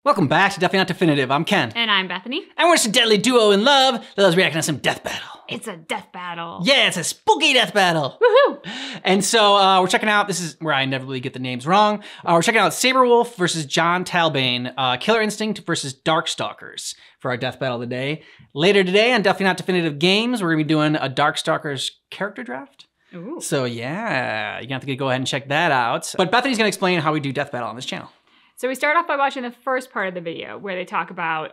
Welcome back to Definitely Not Definitive. I'm Ken. And I'm Bethany. And we're just a deadly duo in love. Let us react to some death battle. It's a death battle. Yeah, it's a spooky death battle. Woohoo! And so we're checking out, this is where I inevitably get the names wrong. We're checking out Sabrewulf versus Jon Talbane, Killer Instinct versus Darkstalkers for our death battle today. Later today on Definitely Not Definitive Games, we're gonna be doing a Darkstalkers character draft. Ooh. So yeah, you're gonna have to go ahead and check that out. But Bethany's gonna explain how we do death battle on this channel. So we start off by watching the first part of the video where they talk about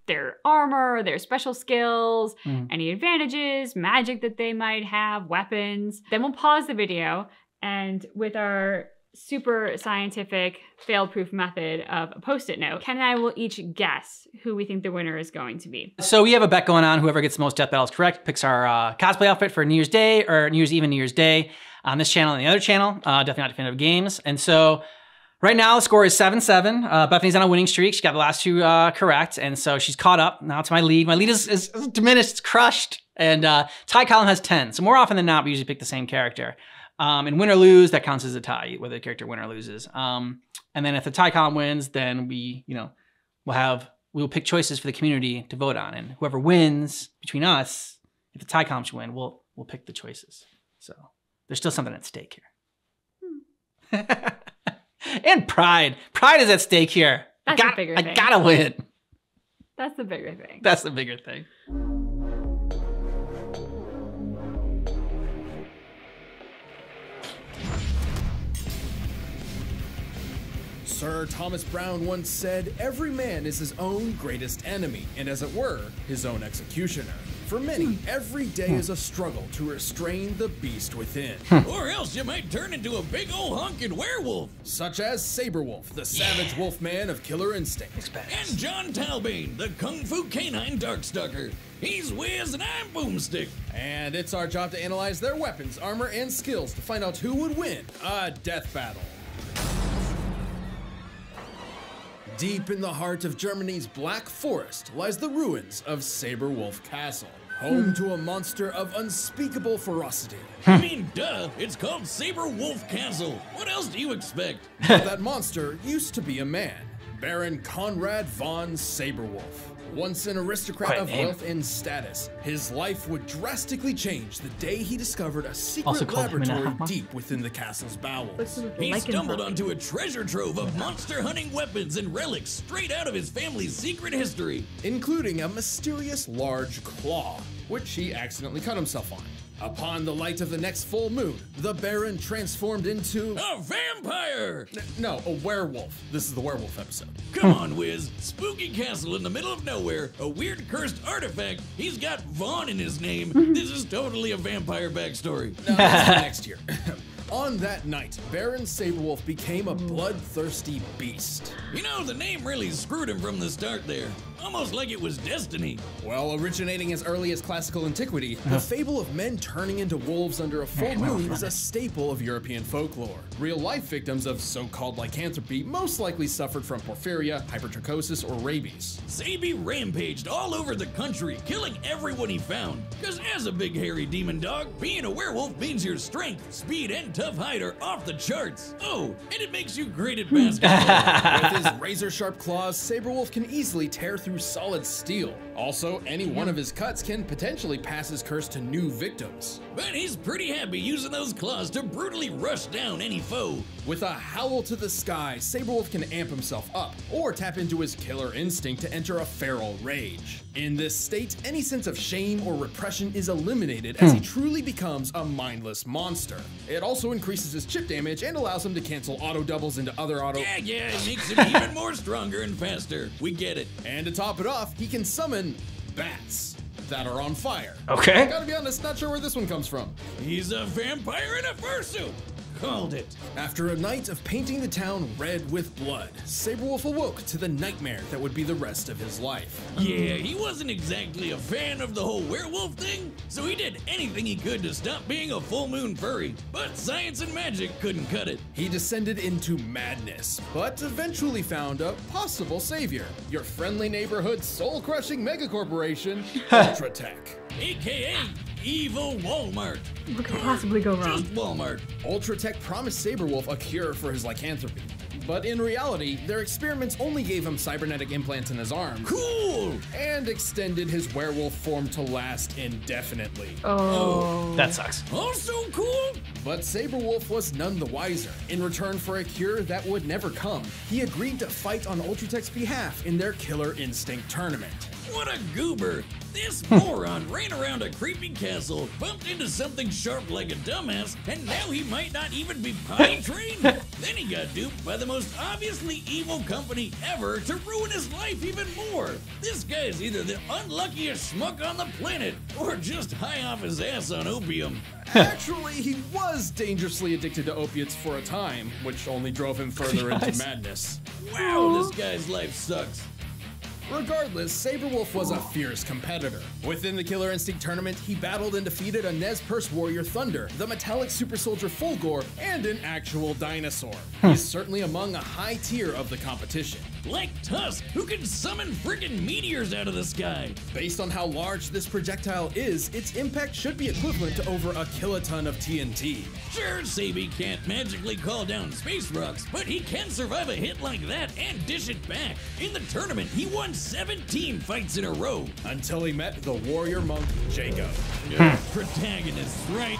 their armor, their special skills, any advantages, magic that they might have, weapons. Then we'll pause the video and with our super scientific fail-proof method of a Post-it note, Ken and I will each guess who we think the winner is going to be. So we have a bet going on. Whoever gets the most death battles correct picks our cosplay outfit for New Year's Day or New Year's Eve and New Year's Day on this channel and the other channel, Definitely Not Definitive Games. And so right now, the score is 7-7. Bethany's on a winning streak. She got the last two correct, and so she's caught up. Now it's my lead. My lead is diminished, it's crushed, and Ty Column has 10. So more often than not, we usually pick the same character. And win or lose, that counts as a tie, whether the character win or loses. And then if the Ty Column wins, then we'll pick choices for the community to vote on, and whoever wins between us, if the Ty Column should win, we'll pick the choices. So there's still something at stake here. And pride. Pride is at stake here. That's the bigger thing. I gotta win. That's the bigger thing. That's the bigger thing. Sir Thomas Browne once said, "Every man is his own greatest enemy, and as it were, his own executioner." For many, every day is a struggle to restrain the beast within. Or else you might turn into a big old honking werewolf. Such as Sabrewulf, the savage wolf man of Killer Instinct. And Jon Talbane, the kung fu canine Darkstalker. He's Wiz and I'm Boomstick. And it's our job to analyze their weapons, armor, and skills to find out who would win a death battle. Deep in the heart of Germany's Black Forest lies the ruins of Sabrewulf Castle, home to a monster of unspeakable ferocity. I mean, duh, it's called Sabrewulf Castle. What else do you expect? But that monster used to be a man, Baron Conrad von Sabrewulf. Once an aristocrat of wealth and status, his life would drastically change the day he discovered a secret laboratory deep within the castle's bowels. He stumbled onto a treasure trove of monster hunting weapons and relics straight out of his family's secret history, including a mysterious large claw, which he accidentally cut himself on. Upon the light of the next full moon, the Baron transformed into a vampire! No, a werewolf. This is the werewolf episode. Come on, Wiz. Spooky castle in the middle of nowhere, a weird cursed artifact. He's got Vaughn in his name. This is totally a vampire backstory. No, that's for next year. On that night, Baron Sabrewulf became a bloodthirsty beast. You know, the name really screwed him from the start there. Almost like it was destiny. Well, originating as early as classical antiquity, the fable of men turning into wolves under a full moon is a staple of European folklore. Real-life victims of so-called lycanthropy most likely suffered from porphyria, hypertrichosis, or rabies. Sabi rampaged all over the country, killing everyone he found. Because as a big hairy demon dog, being a werewolf means your strength, speed, and tough hide are off the charts. Oh, and it makes you great at basketball. With his razor-sharp claws, Sabrewulf can easily tear through solid steel. Also, any one of his cuts can potentially pass his curse to new victims. But he's pretty happy using those claws to brutally rush down any foe. With a howl to the sky, Sabrewulf can amp himself up, or tap into his killer instinct to enter a feral rage. In this state, any sense of shame or repression is eliminated as he truly becomes a mindless monster. It also increases his chip damage and allows him to cancel auto doubles into other auto- Yeah, it makes him even more stronger and faster. We get it. And to top it off, he can summon bats that are on fire. Okay. I gotta be honest, not sure where this one comes from. He's a vampire in a fursuit. Called it. After a night of painting the town red with blood, Sabrewulf awoke to the nightmare that would be the rest of his life. Yeah, he wasn't exactly a fan of the whole werewolf thing, so he did anything he could to stop being a full moon furry, but science and magic couldn't cut it. He descended into madness, but eventually found a possible savior, your friendly neighborhood soul-crushing megacorporation, Ultratech. AKA evil Walmart. What could possibly go wrong? Just Walmart. Ultratech promised Saberwolf a cure for his lycanthropy. But in reality, their experiments only gave him cybernetic implants in his arms. Cool! And extended his werewolf form to last indefinitely. Oh. That sucks. Also cool? But Saberwolf was none the wiser. In return for a cure that would never come, he agreed to fight on Ultratech's behalf in their Killer Instinct tournament. What a goober! This moron ran around a creepy castle, bumped into something sharp like a dumbass, and now he might not even be potty trained? Then he got duped by the most obviously evil company ever to ruin his life even more. This guy is either the unluckiest schmuck on the planet, or just high off his ass on opium. Actually, he was dangerously addicted to opiates for a time, which only drove him further into madness. Wow, this guy's life sucks. Regardless, Saberwolf was a fierce competitor. Within the Killer Instinct tournament, he battled and defeated a Nez Perce warrior Thunder, the metallic super soldier Fulgor, and an actual dinosaur. He's certainly among a high tier of the competition. Like Tusk, who can summon friggin' meteors out of the sky. Based on how large this projectile is, its impact should be equivalent to over a kiloton of TNT. Sure, Sabi can't magically call down space rocks, but he can survive a hit like that and dish it back. In the tournament, he won 17 fights in a row. Until he met the warrior monk Jago. Protagonist, right?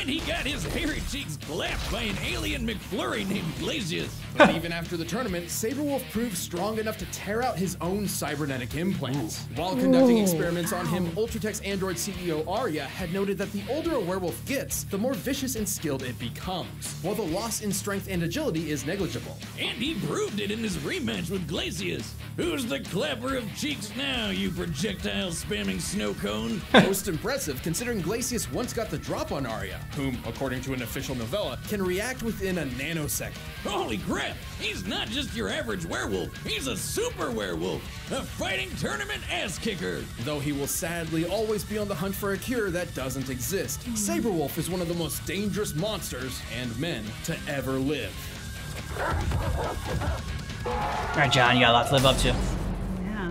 And he got his hairy cheeks clapped by an alien McFlurry named Glacius. But even after the tournament, Saberwolf proved strong enough to tear out his own cybernetic implants. While conducting experiments on him, Ultratech's android CEO Arya had noted that the older a werewolf gets, the more vicious and skilled it becomes, while the loss in strength and agility is negligible. And he proved it in his rematch with Glacius. Who's the clapper of cheeks now, you projectile spamming snow cone? Most impressive, considering Glacius once got the drop on Arya, whom, according to an official novella, can react within a nanosecond. Holy crap! He's not just your average werewolf, he's a super werewolf! A fighting tournament ass kicker! Though he will sadly always be on the hunt for a cure that doesn't exist, Saberwolf is one of the most dangerous monsters and men to ever live. All right, John, you got a lot to live up to. Yeah.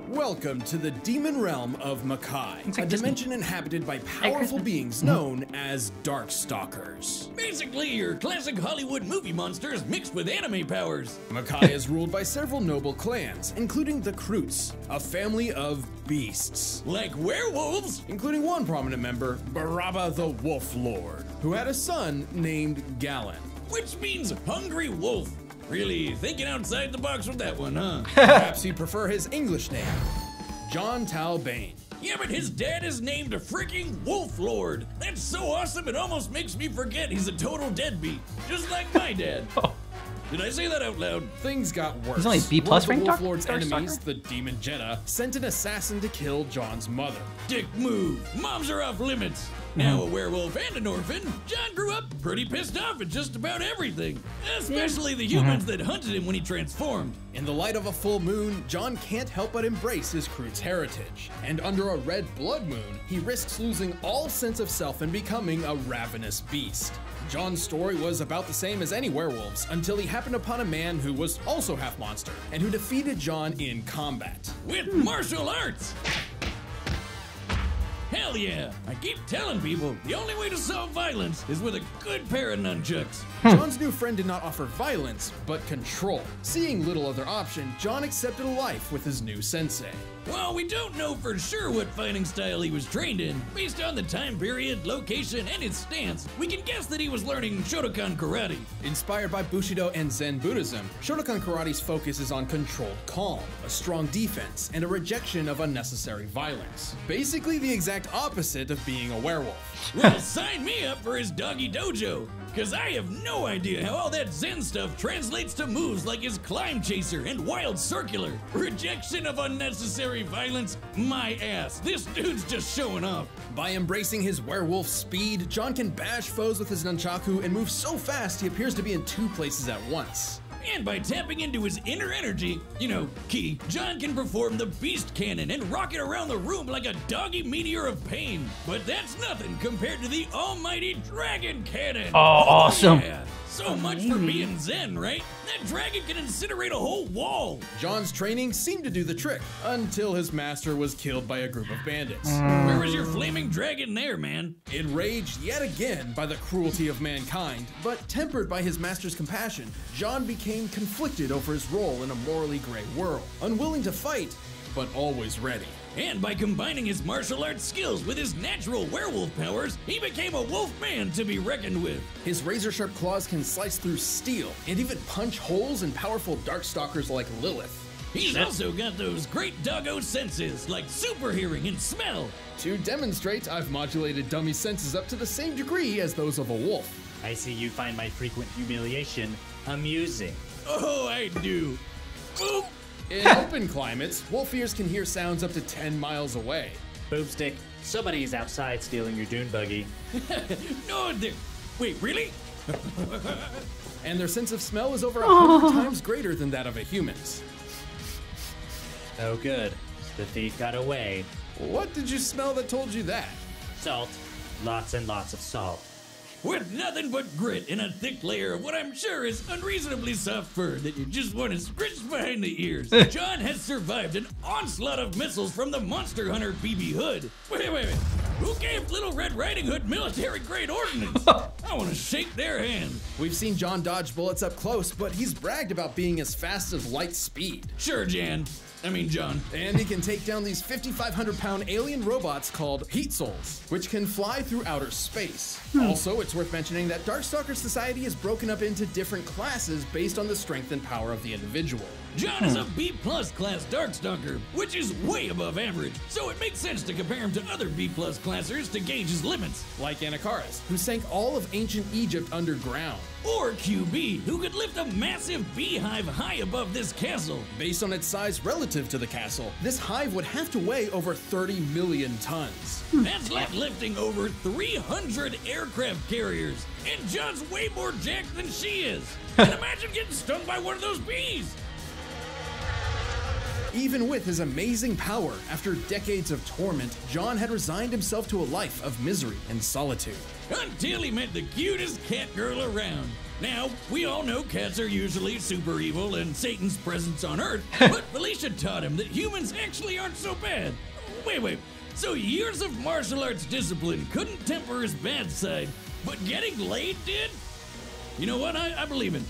Welcome to the demon realm of Makai, a like dimension inhabited by powerful beings known as Darkstalkers. Basically, your classic Hollywood movie monsters mixed with anime powers. Makai is ruled by several noble clans, including the Kroots, a family of beasts. Like werewolves? Including one prominent member, Baraba the Wolf Lord, who had a son named Galen. Which means hungry wolf. Really thinking outside the box with that one, huh? Perhaps he'd prefer his English name, John Talbane. Yeah, but his dad is named a freaking Wolf Lord. That's so awesome it almost makes me forget he's a total deadbeat. Just like my dad. Did I say that out loud? Things got worse. He's only B+ One of the ranked Wolf Lord's Darkstalker? enemies, the Demon Jeddah, sent an assassin to kill John's mother. Dick move. Moms are off limits. Now a werewolf and an orphan, John grew up pretty pissed off at just about everything. Especially the humans that hunted him when he transformed. In the light of a full moon, John can't help but embrace his Kroot's heritage. And under a red blood moon, he risks losing all sense of self and becoming a ravenous beast. John's story was about the same as any werewolves until he happened upon a man who was also half monster and who defeated John in combat. With martial arts. Hell yeah! I keep telling people, the only way to solve violence is with a good pair of nunchucks. John's new friend did not offer violence, but control. Seeing little other option, John accepted a life with his new sensei. While we don't know for sure what fighting style he was trained in, based on the time period, location, and his stance, we can guess that he was learning Shotokan karate. Inspired by Bushido and Zen Buddhism, Shotokan karate's focus is on controlled calm, a strong defense, and a rejection of unnecessary violence. Basically the exact opposite of being a werewolf. Well, sign me up for his doggy dojo, cause I have no idea how all that Zen stuff translates to moves like his climb chaser and wild circular. Rejection of unnecessary violence? My ass, this dude's just showing off. By embracing his werewolf speed, John can bash foes with his nunchaku and move so fast he appears to be in two places at once. And by tapping into his inner energy, you know, ki, John can perform the beast cannon and rocket around the room like a doggy meteor of pain. But that's nothing compared to the almighty dragon cannon. Oh, awesome. Yeah. So much for being zen, right? That dragon can incinerate a whole wall. John's training seemed to do the trick until his master was killed by a group of bandits. Where was your flaming dragon there, man? Enraged yet again by the cruelty of mankind, but tempered by his master's compassion, John became conflicted over his role in a morally gray world, unwilling to fight, but always ready. And by combining his martial arts skills with his natural werewolf powers, he became a wolf man to be reckoned with. His razor-sharp claws can slice through steel and even punch holes in powerful darkstalkers like Lilith. He's also got those great doggo senses like super hearing and smell. To demonstrate, I've modulated Dummy's senses up to the same degree as those of a wolf. I see you find my frequent humiliation amusing. Oh, I do. Boop. In open climates, wolf ears can hear sounds up to 10 miles away. Boobstick, somebody's outside stealing your dune buggy. No, wait, really? And their sense of smell is over 100 times greater than that of a human's. Oh good, the thief got away. What did you smell that told you that? Salt, lots and lots of salt. With nothing but grit and a thick layer of what I'm sure is unreasonably soft fur that you just want to scritch behind the ears, John has survived an onslaught of missiles from the monster hunter BB Hood. Wait. Who gave Little Red Riding Hood military-grade ordnance? I want to shake their hand. We've seen John dodge bullets up close, but he's bragged about being as fast as light speed. Sure, John. And he can take down these 5,500-pound alien robots called Heat Souls, which can fly through outer space. Also, it's worth mentioning that Darkstalker society is broken up into different classes based on the strength and power of the individual. John is a B+ class Darkstalker, which is way above average, so it makes sense to compare him to other B+ classers to gauge his limits. Like Anakaris, who sank all of ancient Egypt underground. Or QB, who could lift a massive beehive high above this castle. Based on its size relative to the castle, this hive would have to weigh over 30 million tons. That's like lifting over 300 aircraft carriers, and John's way more jacked than she is. And imagine getting stung by one of those bees. Even with his amazing power, after decades of torment, John had resigned himself to a life of misery and solitude. Until he met the cutest cat girl around. Now, we all know cats are usually super evil and Satan's presence on Earth, but Felicia taught him that humans actually aren't so bad. Wait. So years of martial arts discipline couldn't temper his bad side, but getting laid did? You know what? I believe it.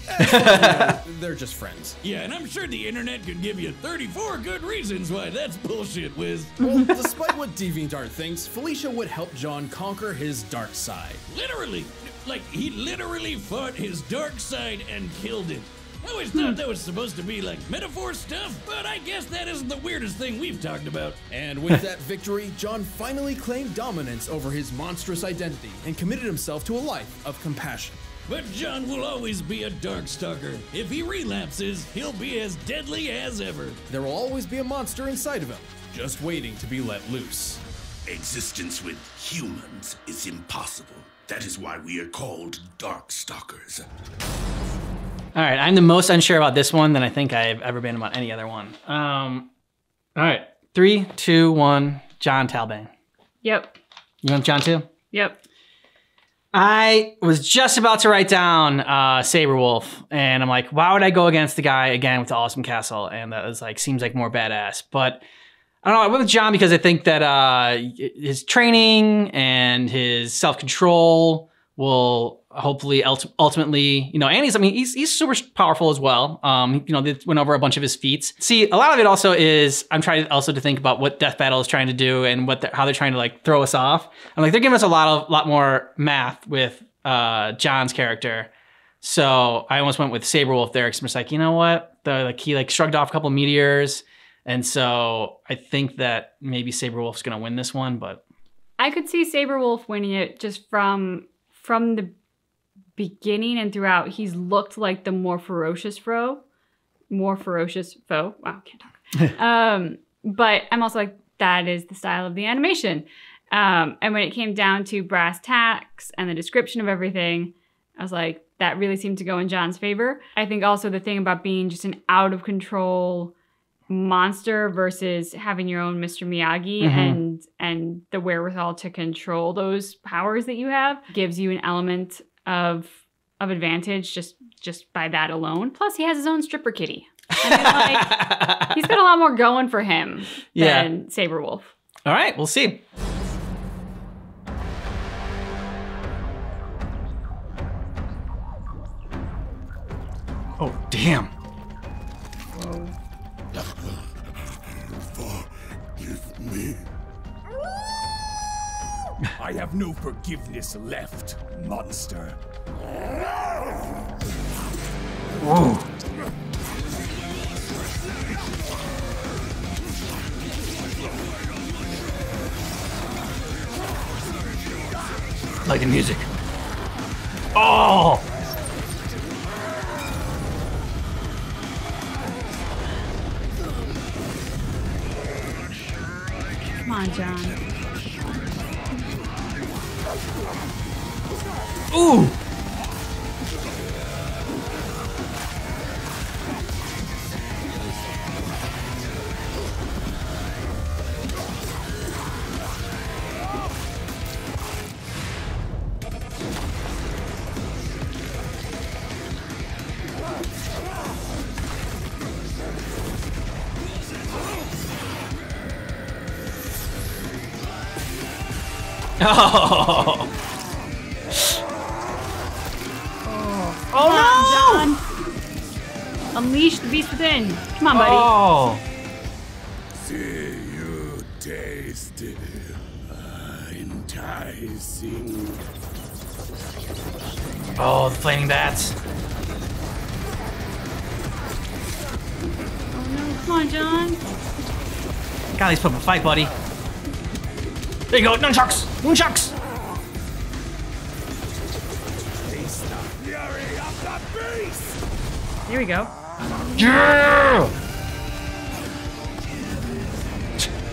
They're just friends. Yeah, and I'm sure the internet could give you 34 good reasons why that's bullshit, Wiz. Well, despite what DeviantArt thinks, Felicia would help John conquer his dark side. Literally. Like, he literally fought his dark side and killed it. I always thought that was supposed to be like metaphor stuff, but I guess that isn't the weirdest thing we've talked about. And with that victory, John finally claimed dominance over his monstrous identity and committed himself to a life of compassion. But John will always be a Darkstalker. If he relapses, he'll be as deadly as ever. There will always be a monster inside of him, just waiting to be let loose. Existence with humans is impossible. That is why we are called Darkstalkers. All right, I'm the most unsure about this one than I think I've ever been about any other one. All right, 3, 2, 1, John Talbane. Yep. You want John too? Yep. I was just about to write down Saberwolf, and I'm like, why would I go against the guy again with the awesome castle? And that was like, seems like more badass. But I don't know, I went with John because I think that his training and his self-control will hopefully ultimately, you know, and he's super powerful as well. You know, they went over a bunch of his feats. See, a lot of it also is, I'm trying also to think about what Death Battle is trying to do and how they're trying to like throw us off. I'm like, they're giving us a lot more math with John's character. So I almost went with Saberwolf there because I'm just like, you know what? He like shrugged off a couple of meteors. And so I think that maybe Saberwolf's gonna win this one, but. I could see Saberwolf winning it just from the beginning and throughout. He's looked like the more ferocious foe. Wow, can't talk. But I'm also like, that is the style of the animation. And when it came down to brass tacks and the description of everything, I was like, that really seemed to go in John's favor. I think also the thing about being just an out of control monster versus having your own Mr. Miyagi and the wherewithal to control those powers that you have gives you an element of of advantage just by that alone. Plus, he has his own stripper kitty. I mean, like, he's got a lot more going for him than Saberwolf. All right, we'll see. Oh, damn. Forgive me. I have no forgiveness left, monster. Whoa. Like the music. Oh! Come on, John. Ooh! Oh! Come on, John. Unleash the beast within. Come on, buddy. Oh! See you taste enticing. Oh, the flaming bats. Oh no, come on, John. God, these put up a fight, buddy. There you go, nunchucks! Nunchucks! There we go. Yeah!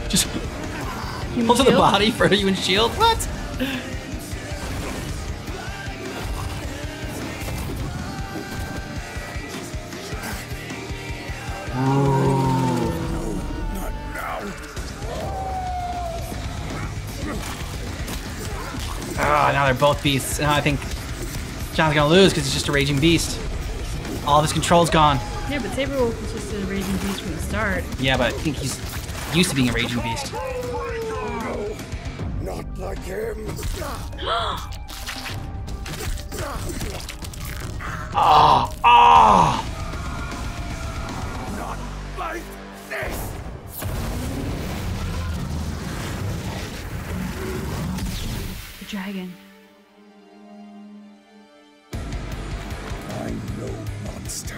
Just hold to the shield? body for a human shield? What? Ah, now they're both beasts. Now I think John's gonna lose because he's just a raging beast. All of his control's gone. Yeah, but Saberwolf was just a raging beast from the start. Yeah, but I think he's used to being a raging beast. Not like him. Oh! Oh! Not like this. The dragon. I'm no monster,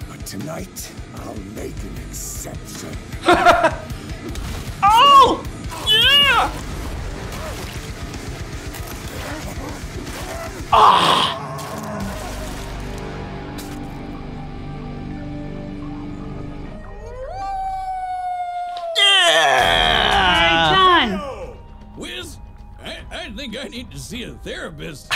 but tonight I'll make an exception. Oh! Yeah! Ah! Yeah! John! Wiz, I think I need to see a therapist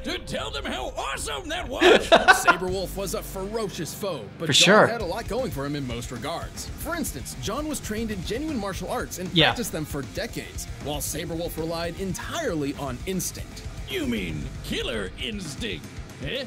to tell them how awesome that was. Saberwolf was a ferocious foe, but For John sure. had a lot going for him in most regards. For instance, John was trained in genuine martial arts and Yeah. practiced them for decades, while Saberwolf relied entirely on instinct. You mean killer instinct, eh?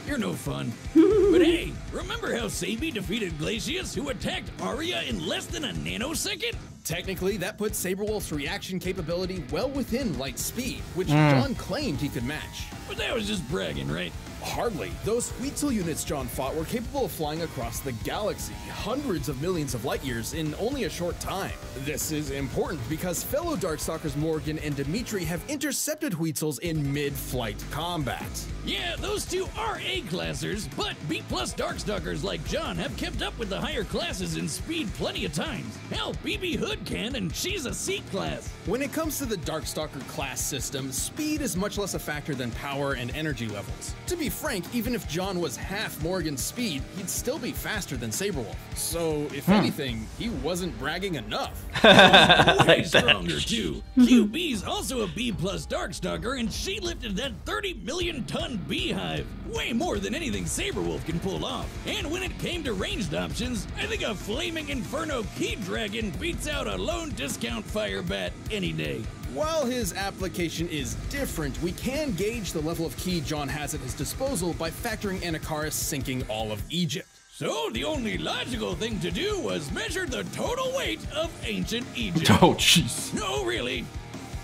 You're no fun. But hey, remember how Sabi defeated Glacius, who attacked Arya in less than a nanosecond? Technically, that puts Saberwolf's reaction capability well within light speed, which John claimed he could match. But that was just bragging, right? Hardly. Those Huitzel units John fought were capable of flying across the galaxy, hundreds of millions of light years in only a short time. This is important because fellow Darkstalkers Morgan and Dimitri have intercepted Huitzels in mid-flight combat. Yeah, those two are A-classers, but B-plus Darkstalkers like John have kept up with the higher classes in speed plenty of times. Hell, BB Hood can, and she's a C-class. When it comes to the Darkstalker class system, speed is much less a factor than power and energy levels. To be frank, even if John was half Morgan's speed, he'd still be faster than Saberwolf. So, if anything, he wasn't bragging enough. Way stronger, too. QB's also a B-plus Darkstalker, and she lifted that 30-million-ton beehive. Way more than anything Saberwolf can pull off. And when it came to ranged options, I think a Flaming Inferno Key Dragon beats out a lone discount Firebat any day. While his application is different, we can gauge the level of ki Jon has at his disposal by factoring Anakaris sinking all of Egypt. So the only logical thing to do was measure the total weight of ancient Egypt. Oh, jeez. No, really.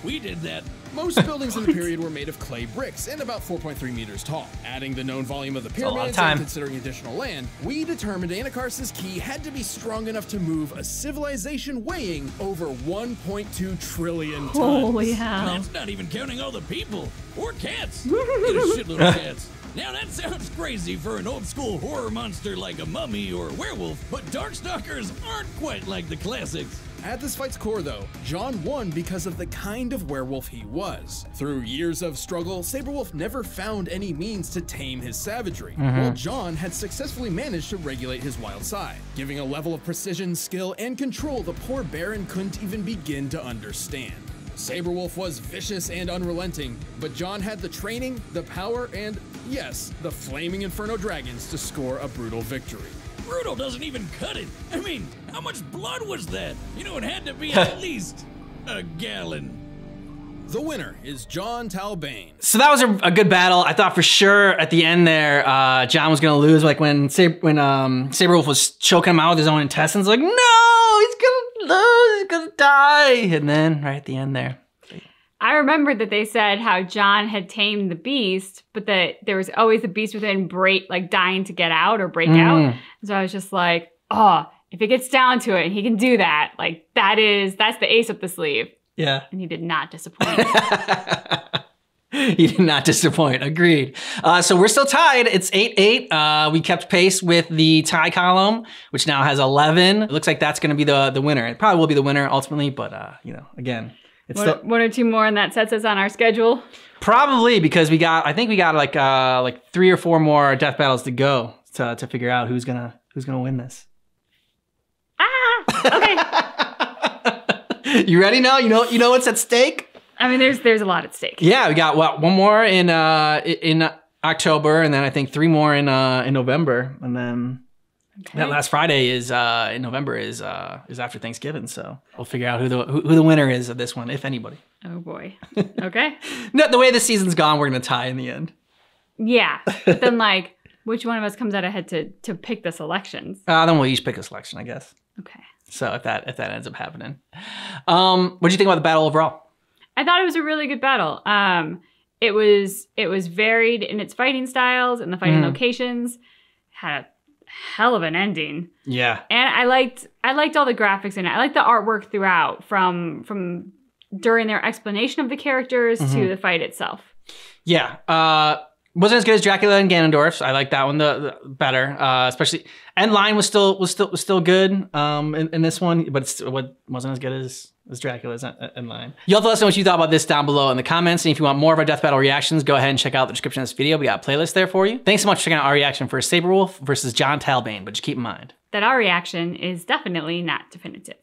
We did that. Most buildings in the period were made of clay bricks and about 4.3 meters tall. Adding the known volume of the a lot of pyramids time. and considering additional land, we determined Anakaris' ki had to be strong enough to move a civilization weighing over 1.2 trillion tons. Holy hell. That's not even counting all the people. Or cats. Get a shitload of cats. Now that sounds crazy for an old school horror monster like a mummy or a werewolf, but Darkstalkers aren't quite like the classics. At this fight's core, though, Jon won because of the kind of werewolf he was. Through years of struggle, Sabrewulf never found any means to tame his savagery, while Jon had successfully managed to regulate his wild side, giving a level of precision, skill, and control the poor Baron couldn't even begin to understand. Sabrewulf was vicious and unrelenting, but Jon had the training, the power, and, yes, the flaming Inferno dragons to score a brutal victory. Brutal doesn't even cut it. I mean, how much blood was that? You know, it had to be at least a gallon. The winner is Jon Talbane. So that was a good battle. I thought for sure at the end there, Jon was gonna lose. Like when Sabrewulf was choking him out with his own intestines, like, no, he's gonna lose, he's gonna die. And then right at the end there. I remembered that they said how Jon had tamed the beast, but that there was always the beast within dying to get out or break out. So I was just like, oh, if it gets down to it, he can do that. Like that's the ace up the sleeve. Yeah. And he did not disappoint. He did not disappoint. Agreed. So we're still tied. It's 8-8. We kept pace with the tie column, which now has 11. It looks like that's going to be the winner. It probably will be the winner ultimately, but you know, again, it's One or two more, and that sets us on our schedule. probably because I think we got like 3 or 4 more death battles to go to figure out who's gonna win this. Okay. You ready now? You know what's at stake? I mean, there's a lot at stake. Yeah, we got one more in October, and then I think 3 more in November, and then that last Friday is in November is after Thanksgiving. So we'll figure out who the winner is of this one, if anybody. Oh boy. Okay. No, the way the season's gone, we're gonna tie in the end. Yeah. But then which one of us comes out ahead to pick the selections? Then we'll each pick a selection, I guess. Okay. So if that ends up happening, what do you think about the battle overall? I thought it was a really good battle. It was varied in its fighting styles and the fighting locations. Had a hell of an ending. Yeah. And I liked all the graphics in it. I liked the artwork throughout, from during their explanation of the characters to the fight itself. Yeah. Wasn't as good as Dracula and Ganondorf's. I like that one the better. Especially Endline was still good in this one, but it wasn't as good as Dracula's Endline. Y'all let us know what you thought about this down below in the comments. And if you want more of our death battle reactions, go ahead and check out the description of this video. We got a playlist there for you. Thanks so much for checking out our reaction for Sabrewulf versus Jon Talbane, but just keep in mind that our reaction is definitely not definitive.